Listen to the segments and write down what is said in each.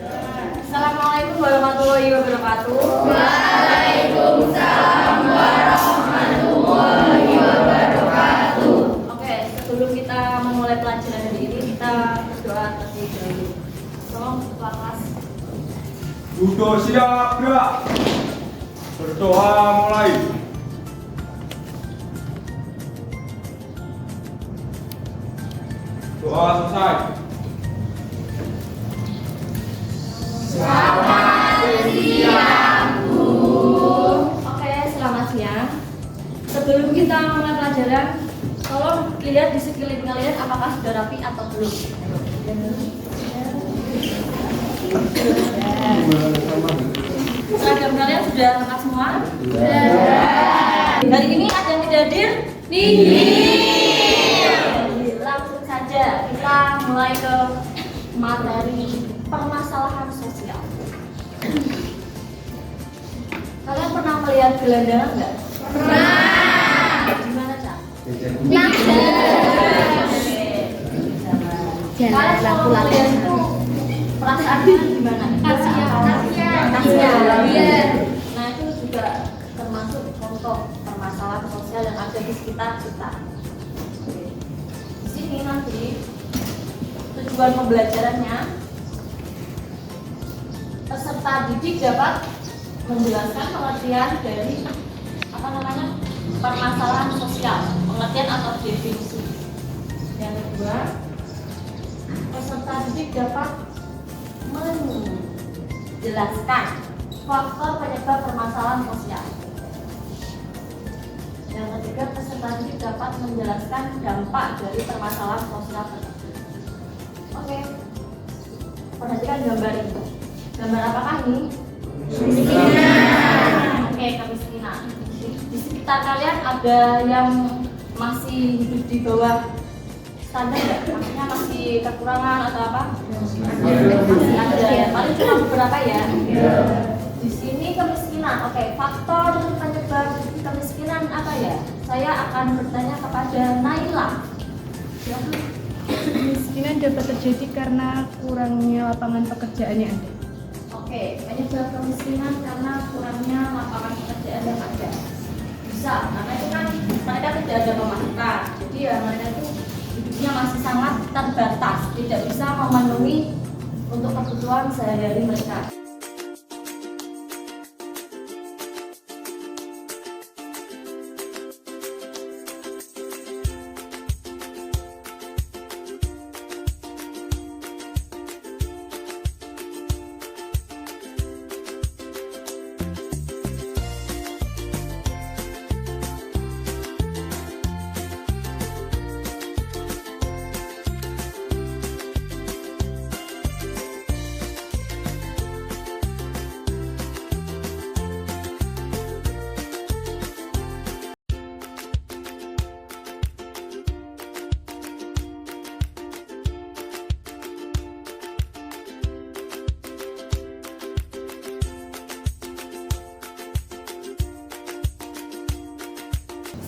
Assalamualaikum warahmatullahi wabarakatuh. Waalaikumsalam warahmatullahi wabarakatuh. Oke, sebelum kita memulai pelajaran hari ini, kita berdoa terlebih dahulu. Tolong ketua kelas. Duduk siap gerak. Berdoa mulai. Doa selesai. Oke, selamat siang. Sebelum kita mulai pelajaran, tolong lihat di sekeliling kalian apakah sudah rapi atau belum. Seragam kalian sudah lengkap semua? Hari ini ada yang tidak hadir? Langsung saja kita mulai ke materi permasalahan sosial. Kalian pernah melihat gelandangan nggak? Pernah. Gimana, Cak? Kalian kalau melihat itu perasaannya gimana? Kasihan. Nah, itu juga termasuk contoh permasalahan sosial yang ada di sekitar kita. Di sini nanti tujuan pembelajarannya, peserta didik dapat menjelaskan pengertian dari permasalahan sosial, pengertian atau definisi. Yang kedua, peserta didik dapat menjelaskan faktor penyebab permasalahan sosial. Yang ketiga, peserta didik dapat menjelaskan dampak dari permasalahan sosial tersebut. Oke, perhatikan gambar ini. Gambar apakah ini? Kemiskinan. Oke, kemiskinan. Di sekitar kalian ada yang masih hidup di bawah standar nggak? Maksudnya masih kekurangan atau apa? Masih ada. Paling cuma beberapa ya. Di sini kemiskinan. Oke, faktor penyebab kemiskinan apa ya? Saya akan bertanya kepada Naila. Kemiskinan dapat terjadi karena kurangnya lapangan pekerjaan yang ada. Oke, penyebab kemiskinan karena kurangnya lapangan pekerjaan yang ada. Bisa, karena itu kan mereka tidak ada pemasukan. Jadi ya mereka itu hidupnya masih sangat terbatas, tidak bisa memenuhi untuk kebutuhan sehari-hari mereka.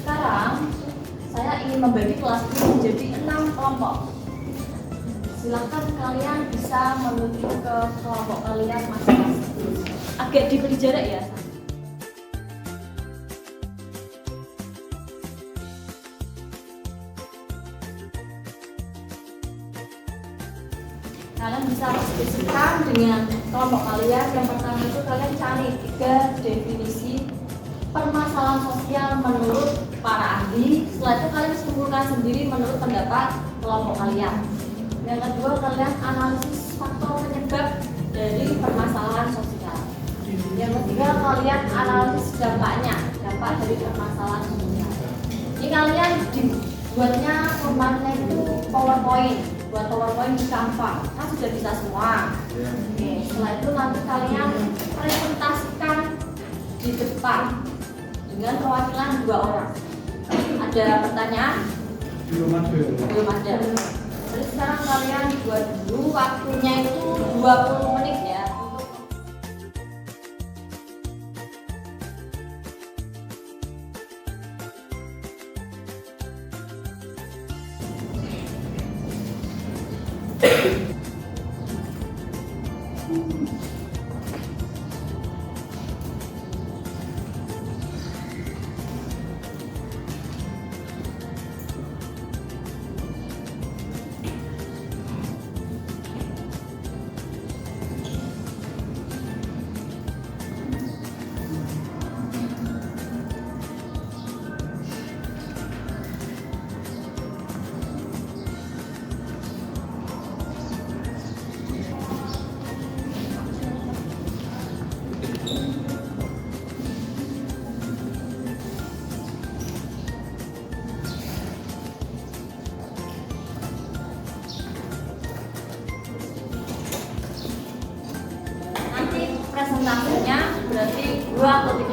Sekarang saya ingin membagi kelas ini menjadi 6 kelompok. Silahkan kalian bisa menuju ke kelompok kalian masing-masing. Agak diberi jarak ya. Kalian bisa diskusikan dengan kelompok kalian. Yang pertama itu kalian cari 3 definisi permasalahan sosial menurut para ahli. Setelah itu kalian simpulkan sendiri menurut pendapat kelompok kalian. Yang kedua, kalian analisis faktor penyebab dari permasalahan sosial. Yang ketiga, kalian analisis dampaknya, dampak dari permasalahan sosial. Ini kalian dibuatnya formatnya itu PowerPoint, buat PowerPoint di Canva. Kan sudah bisa semua. Oke, setelah itu nanti kalian presentasikan di depan dengan perwakilan 2 orang. Ada pertanyaan? Belum ada. Terus sekarang kalian buat dulu, waktunya itu 20 menit ya.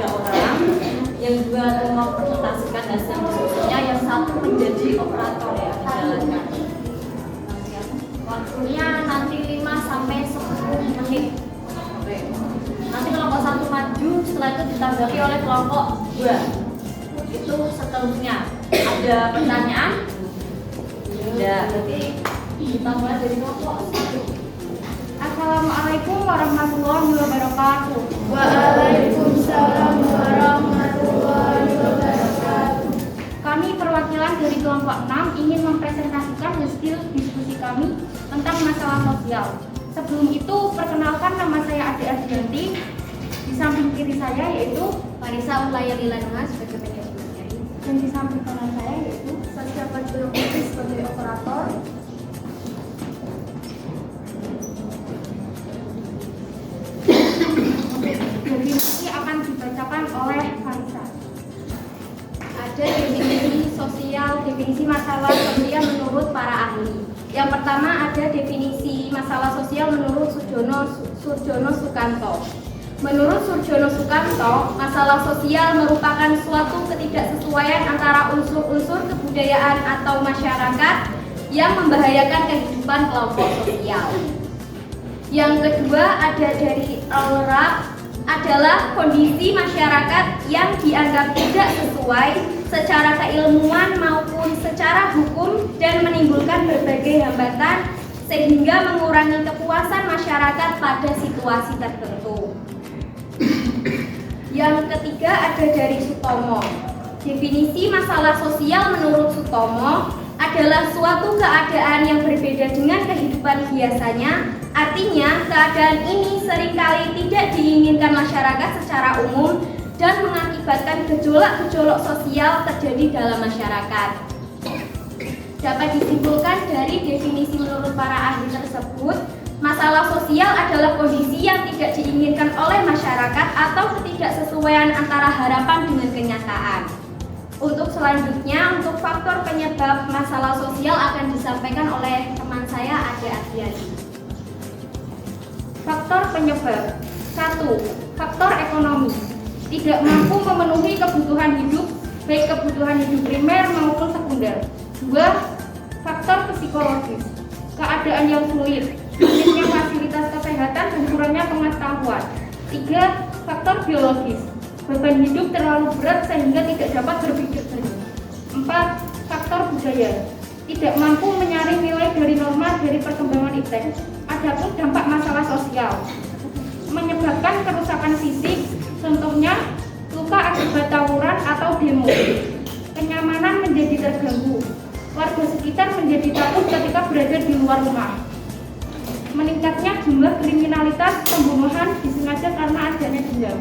3 orang, yang 2 mempresentasikan hasil diskusinya, yang 1 menjadi operator ya, menjalankan. Waktunya nanti 5 sampai 10 menit. Oke. Nanti kelompok 1 maju, setelah itu ditanggapi oleh kelompok 2. Itu seterusnya. Ada pertanyaan? Tidak. Berarti kita mulai dari kelompok 1. Assalamualaikum warahmatullahi wabarakatuh. Waalaikumsalam warahmatullahi wabarakatuh. Kami perwakilan dari kelompok 6 ingin mempresentasikan hasil diskusi kami tentang masalah sosial. Sebelum itu, perkenalkan, nama saya Ade Ardianti. Di samping kiri saya yaitu Marisa Ulayalilanunga sebagai penyiar materi. dan di samping kanan saya yaitu Saskia Fadil Putri sebagai operator. definisi akan dibacakan oleh Farisa. Ada definisi sosial, definisi masalah sosial menurut para ahli. Yang pertama ada definisi masalah sosial menurut Surjono Sukanto. Menurut Surjono Sukanto, masalah sosial merupakan suatu ketidaksesuaian antara unsur-unsur kebudayaan atau masyarakat yang membahayakan kehidupan kelompok sosial. Yang kedua ada dari Al-Rab, adalah kondisi masyarakat yang dianggap tidak sesuai secara keilmuan maupun secara hukum dan menimbulkan berbagai hambatan sehingga mengurangi kepuasan masyarakat pada situasi tertentu. Yang ketiga ada dari Sutomo. Definisi masalah sosial menurut Sutomo adalah suatu keadaan yang berbeda dengan kehidupan biasanya. Artinya, keadaan ini seringkali tidak diinginkan masyarakat secara umum dan mengakibatkan gejolak-gejolak sosial terjadi dalam masyarakat. Dapat disimpulkan dari definisi menurut para ahli tersebut, masalah sosial adalah kondisi yang tidak diinginkan oleh masyarakat atau ketidaksesuaian antara harapan dengan kenyataan. Untuk selanjutnya, untuk faktor penyebab masalah sosial akan disampaikan oleh teman saya Ade Ardianti. Faktor penyebab. 1. Faktor ekonomi. Tidak mampu memenuhi kebutuhan hidup, baik kebutuhan hidup primer maupun sekunder. 2. Faktor psikologis. Keadaan yang sulit, minimnya fasilitas kesehatan dan kurangnya pengetahuan. 3. Faktor biologis. Beban hidup terlalu berat sehingga tidak dapat berpikir jernih. 4. Faktor budaya. Tidak mampu menyaring nilai dari norma dari perkembangan iptek. Adapun dampak masalah sosial menyebabkan kerusakan fisik, contohnya luka akibat tawuran atau demo. Kenyamanan menjadi terganggu. Warga sekitar menjadi takut ketika berada di luar rumah. Meningkatnya jumlah kriminalitas, pembunuhan disengaja karena adanya dendam.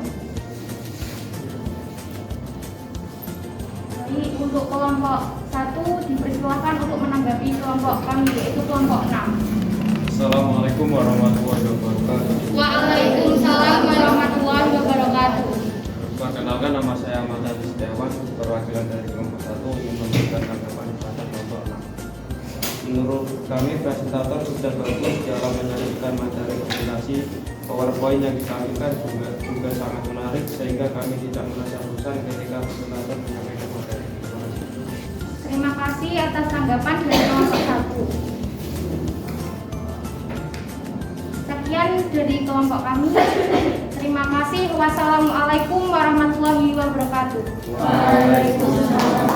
Jadi untuk kelompok 1 dipersilakan untuk menanggapi kelompok kami, yaitu kelompok 6. Assalamualaikum warahmatullahi wabarakatuh. Waalaikumsalam warahmatullahi wabarakatuh. Perkenalkan, nama saya Ahmad Adi Setiawan, perwakilan dari kelompok 1 yang memberikan tanggapan pada kelompok 6. Menurut kami, presentator sudah bagus dalam menyajikan materi presentasi. PowerPoint yang ditampilkan juga sangat menarik sehingga kami tidak merasa bosan ketika presentator menyampaikan materi. Terima kasih atas tanggapan dari kelompok 1. Sekian dari kelompok kami. Terima kasih. Wassalamualaikum warahmatullahi wabarakatuh. Waalaikumsalam.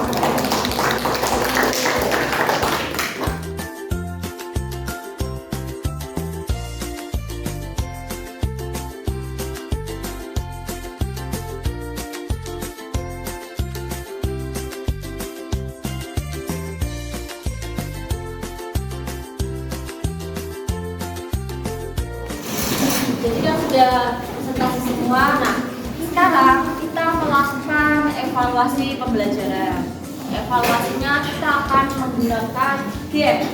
Jadi kan sudah presentasi semua. Nah, sekarang kita melakukan evaluasi pembelajaran. Evaluasinya kita akan menggunakan game.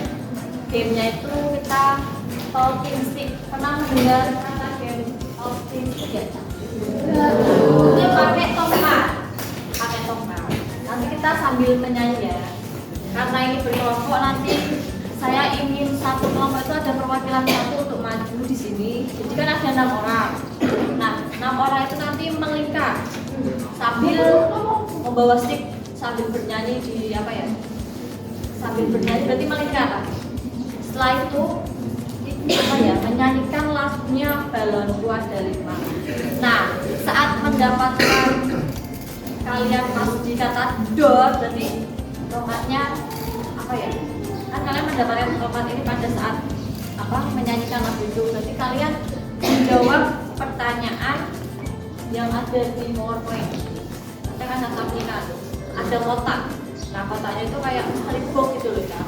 Gamenya itu kita talking stick. Pernah mendengar kata game talking stick ya? Ini pakai tongkat. Pakai tongkat. Nanti kita sambil menyanyi ya. Karena ini berkelompok, nanti saya ingin satu kelompok itu ada perwakilan satu untuk maju di sini. Jadi kan ada 6 orang. Nah, 6 orang itu nanti melingkar sambil membawa stick sambil bernyanyi di apa ya? Sambil bernyanyi berarti melingkar. Setelah itu apa ya? Menyanyikan lagunya Balonku Ada 5. Nah, saat mendapatkan kalian masuk di kata do, berarti tongkatnya apa ya? Kan kalian mendapatkan tongkat ini pada saat apa? Menyanyikan lagu itu. Berarti kalian menjawab pertanyaan yang ada di PowerPoint. Nanti kan ada kotak. Nah, kotaknya itu kayak stripbox gitu loh ya.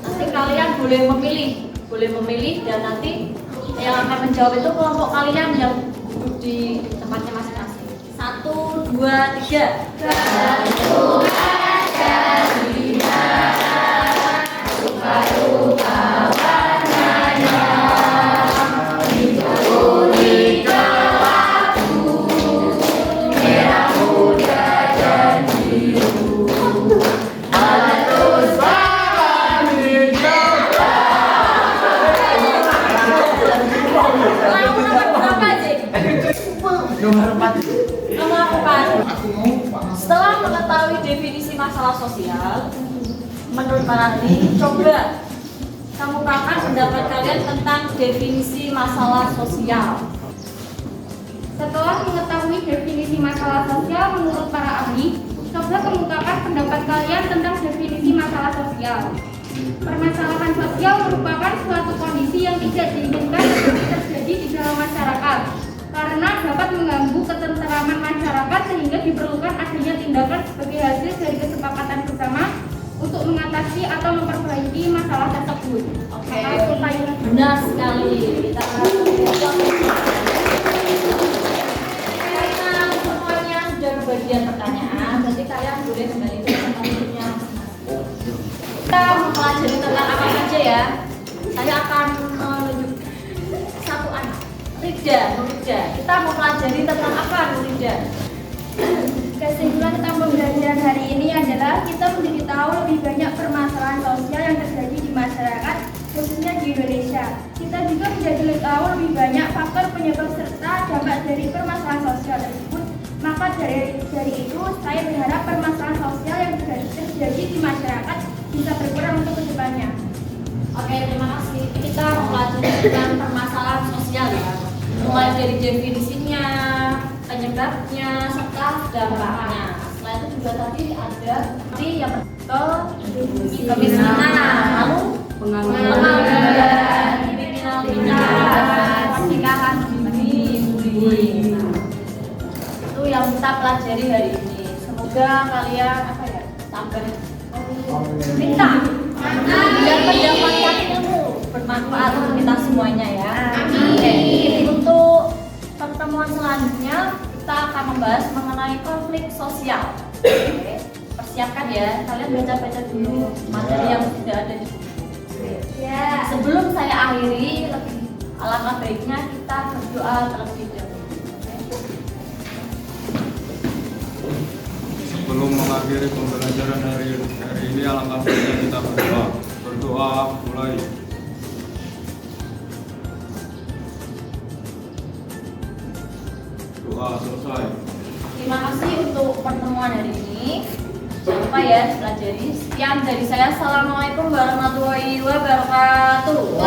Nanti kalian boleh memilih dan nanti yang akan menjawab itu kelompok kalian yang duduk di tempatnya masing-masing. 1, 2, 3. Setelah mengetahui definisi masalah sosial, menurut Pak Andi, coba kemukakan pendapat kalian tentang definisi masalah sosial. Setelah mengetahui definisi masalah sosial menurut para ahli, coba kemukakan pendapat kalian tentang definisi masalah sosial. Permasalahan sosial merupakan suatu kondisi yang tidak diinginkan terjadi di dalam masyarakat karena dapat mengganggu ketenteraman masyarakat sehingga diperlukan adanya tindakan sebagai hasil dari kesepakatan bersama untuk mengatasi atau memperbaiki masalah tersebut. Oke, benar sekali. Kita karena semuanya sudah bagian pertanyaan, berarti kalian boleh kembali ke tempat-tempatnya. Kita mempelajari tentang apa saja ya. Saya akan menunjuk satu anak. Nurida. Kita mau pelajari tentang apa, Nurida? Kesimpulan tentang pembelajaran hari ini adalah kita menjadi tahu lebih banyak permasalahan sosial yang terjadi di masyarakat, khususnya di Indonesia. Kita juga menjadi tahu lebih banyak faktor penyebab serta dampak dari permasalahan sosial tersebut. Maka dari itu, saya berharap permasalahan sosial yang terjadi di masyarakat bisa berkurang untuk kedepannya. Oke, terima kasih. Kita mempelajari tentang permasalahan sosial ya. Mulai dari definisinya, penyebabnya, serta dampaknya. Setelah itu juga tadi ada yang kemiskinan, lalu pengangguran, kriminalitas, pernikahan dini, bullying. Itu yang kita pelajari hari ini. Semoga kalian apa ya, sabar, minta dan mendapatkan ilmu bermanfaat untuk kita semuanya ya. Oke, untuk pertemuan selanjutnya kita akan membahas mengenai konflik sosial. Oke, persiapkan ya, kalian baca-baca dulu materi yang sudah ada di buku. Ya. Sebelum saya akhiri, lebih alangkah baiknya kita berdoa terlebih dahulu. Sebelum mengakhiri pembelajaran hari ini, alangkah baiknya kita berdoa. Berdoa mulai. Doa selesai. Terima kasih untuk pertemuan hari ini. Jangan lupa ya dipelajari. Sekian dari saya. Assalamualaikum warahmatullahi wabarakatuh.